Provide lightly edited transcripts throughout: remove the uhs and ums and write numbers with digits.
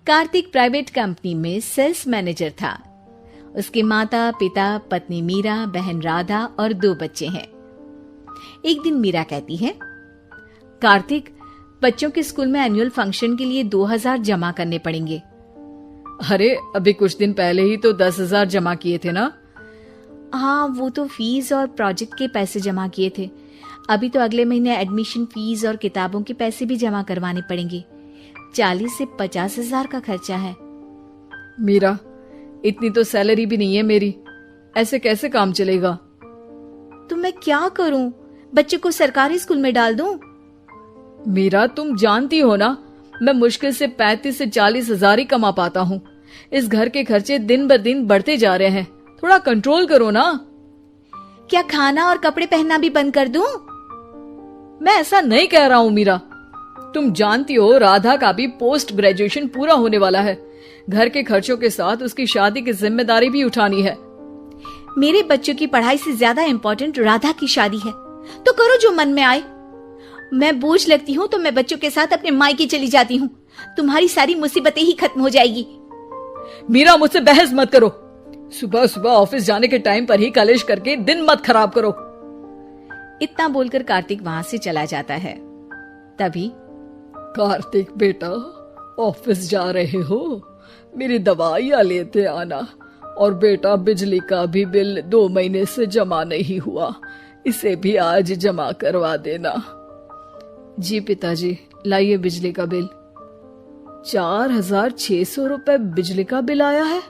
Kartik private company में sales manager था। उसके माता पिता, पत्नी मीरा, बहन राधा और 2 बच्चे हैं। एक दिन मीरा कहती है, कार्तिक, बच्चों के स्कूल में एनुअल फंक्शन के लिए 2000 जमा करने पड़ेंगे। अरे अभी कुछ दिन पहले ही तो 10,000 जमा किए थे ना। हाँ, वो तो फीस और प्रोजेक्ट के पैसे जमा किए थे। अभी तो अगले महीने एडमिशन फीस और किताबों के पैसे भी जमा करवाने पड़ेंगे। 40 से 50 हजार का खर्चा है। मीरा, इतनी तो सैलरी भी नहीं है मेरी, ऐसे कैसे काम चलेगा? तो मैं क्या करूं? बच्चे को सरकारी स्कूल में डाल दूं? मीरा, तुम जानती हो ना, मैं मुश्किल से 35 से 40 हजार ही कमा पाता हूँ। इस घर के खर्चे दिन ब दिन बढ़ते जा रहे हैं, थोड़ा कंट्रोल करो ना। क्या खाना और कपड़े पहनना भी बंद कर दूं? मैं ऐसा नहीं कह रहा हूँ मीरा। तुम जानती हो राधा का भी पोस्ट ग्रेजुएशन पूरा होने वाला है। घर के खर्चों के साथ उसकी शादी की जिम्मेदारी भी उठानी है। मेरे बच्चों की पढ़ाई से ज्यादा इम्पोर्टेंट राधा की शादी है, तो करो जो मन में आए। मैं बोझ लगती हूँ तो मैं बच्चों के साथ अपने मायके चली जाती हूँ। तुम्हारी सारी मुसीबतें ही खत्म हो जाएगी। मीरा, मुझसे बहस मत करो। सुबह सुबह ऑफिस जाने के टाइम पर ही कलेश करके दिन मत खराब करो। इतना बोलकर कार्तिक वहां से चला जाता है। तभी, कार्तिक बेटा, ऑफिस जा रहे हो? मेरी दवाइयां लेते आना। और बेटा, बिजली का भी बिल 2 महीने से जमा नहीं हुआ, इसे भी आज जमा करवा देना। जी पिताजी, लाइए बिजली का बिल। 4,600 रुपए बिजली का बिल आया है।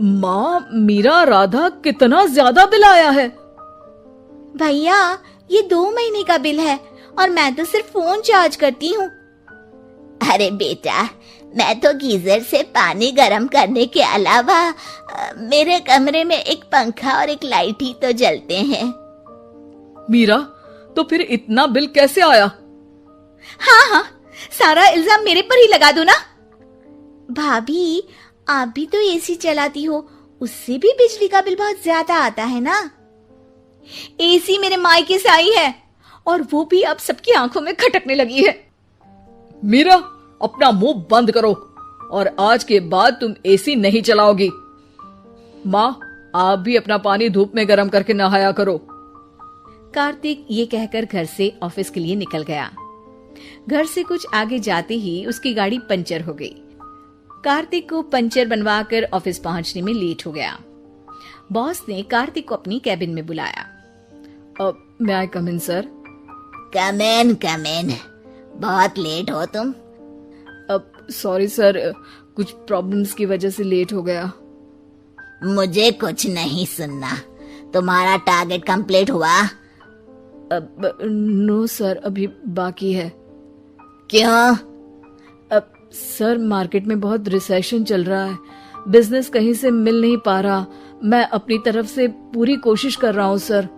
माँ, मीरा, राधा, कितना ज्यादा बिल आया है। भैया, ये 2 महीने का बिल है और मैं तो सिर्फ फोन चार्ज करती हूँ। अरे बेटा, मैं तो गीजर से पानी गर्म करने के अलावा मेरे कमरे में एक पंखा और एक लाइट ही तो जलते हैं। मीरा, तो फिर इतना बिल कैसे आया? हाँ, सारा इल्जाम मेरे पर ही लगा दो ना। भाभी, आप भी तो एसी चलाती हो, उससे भी बिजली का बिल बहुत ज्यादा आता है ना। एसी मेरे मायके से आई है और वो भी अब सबकी आंखों में खटकने लगी है। मीरा, अपना मुंह बंद करो और आज के बाद तुम एसी नहीं चलाओगी। माँ, आप भी अपना पानी धूप में गर्म करके नहाया करो। कार्तिक ये कहकर घर से ऑफिस के लिए निकल गया। घर से कुछ आगे जाते ही उसकी गाड़ी पंचर हो गई। कार्तिक को पंचर बनवाकर ऑफिस पहुंचने में लेट हो गया। बॉस ने कार्तिक को अपनी कैबिन में बुलाया। may I come in, sir? Come in. बहुत लेट हो तुम। सॉरी सर, कुछ प्रॉब्लम्स की वजह से लेट हो गया। मुझे कुछ नहीं सुनना। तुम्हारा टारगेट कंप्लीट हुआ? नो सर, अभी बाकी है। क्यों? सर, मार्केट में बहुत रिसेशन चल रहा है, बिजनेस कहीं से मिल नहीं पा रहा। मैं अपनी तरफ से पूरी कोशिश कर रहा हूँ सर।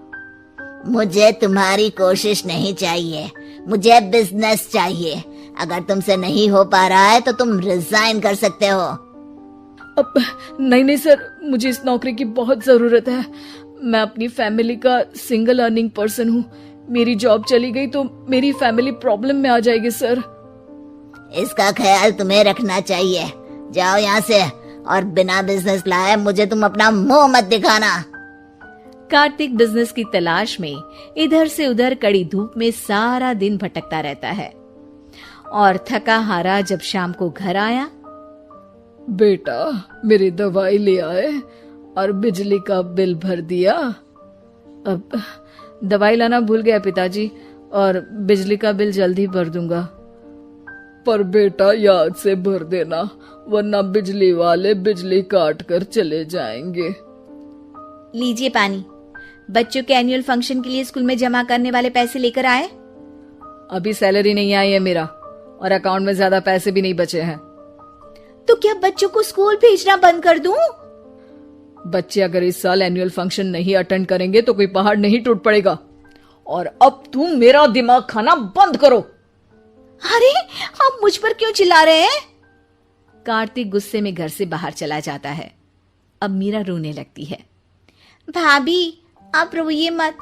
मुझे तुम्हारी कोशिश नहीं चाहिए, मुझे बिजनेस चाहिए। अगर तुमसे नहीं हो पा रहा है तो तुम रिजाइन कर सकते हो। नहीं सर, मुझे इस नौकरी की बहुत जरूरत है। मैं अपनी फैमिली का सिंगल अर्निंग पर्सन हूँ। मेरी जॉब चली गई तो मेरी फैमिली प्रॉब्लम में आ जाएगी सर। इसका ख्याल तुम्हें रखना चाहिए। जाओ यहाँ से, और बिना बिजनेस लाए मुझे तुम अपना मुंह मत दिखाना। कार्तिक बिजनेस की तलाश में इधर से उधर कड़ी धूप में सारा दिन भटकता रहता है और थका हारा जब शाम को घर आया। बेटा, मेरी दवाई ले आए और बिजली का बिल भर दिया। अब दवाई लाना भूल गया पिताजी, और बिजली का बिल जल्दी भर दूंगा। पर बेटा, याद से भर देना, वरना बिजली वाले बिजली काट कर चले जाएंगे। लीजिए पानी। बच्चों के एनुअल फंक्शन के लिए स्कूल में जमा करने वाले पैसे लेकर आए? अभी सैलरी नहीं आई है मेरा, और अकाउंट में ज्यादा पैसे भी नहीं बचे हैं। तो क्या बच्चों को स्कूल भेजना बंद कर दूं? बच्चे अगर इस साल एनुअल फंक्शन नहीं अटेंड करेंगे तो कोई पहाड़ नहीं टूट पड़ेगा। और अब तुम मेरा दिमाग खाना बंद करो। अरे, आप मुझ पर क्यों चिल्ला रहे हैं? कार्तिक गुस्से में घर से बाहर चला जाता है। अब मीरा रोने लगती है। भाभी, आप रोइए मत,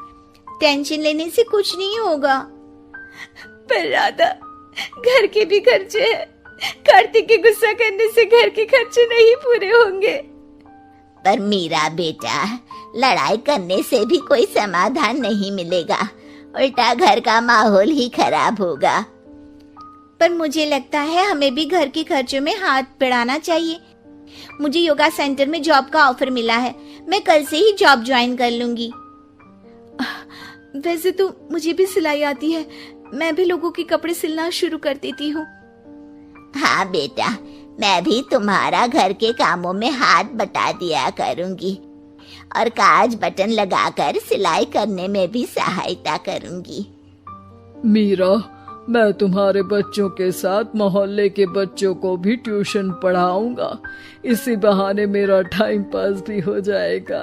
टेंशन लेने से कुछ नहीं होगा। पर राधा, घर के भी खर्चे हैं, कार्तिक के गुस्सा करने से घर के खर्चे नहीं पूरे होंगे। पर मीरा बेटा, लड़ाई करने से भी कोई समाधान नहीं मिलेगा, उल्टा घर का माहौल ही खराब होगा। पर मुझे लगता है हमें भी घर के खर्चों में हाथ बढ़ाना चाहिए। मुझे योगा सेंटर में जॉब का ऑफर मिला है, मैं कल से ही जॉब ज्वाइन कर लूंगी। वैसे तो मुझे भी सिलाई आती है, मैं भी लोगों के कपड़े सिलना शुरू कर देती हूँ। हाँ बेटा, मैं भी तुम्हारा घर के कामों में हाथ बटा दिया करूंगी और काज बटन लगाकर सिलाई करने में भी सहायता करूंगी। मीरा, मैं तुम्हारे बच्चों के साथ मोहल्ले के बच्चों को भी ट्यूशन पढ़ाऊंगा। इसी बहाने मेरा टाइम पास भी हो जाएगा।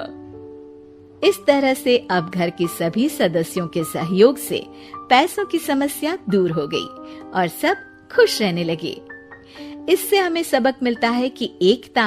इस तरह से अब घर के सभी सदस्यों के सहयोग से पैसों की समस्या दूर हो गई और सब खुश रहने लगे। इससे हमें सबक मिलता है कि एकता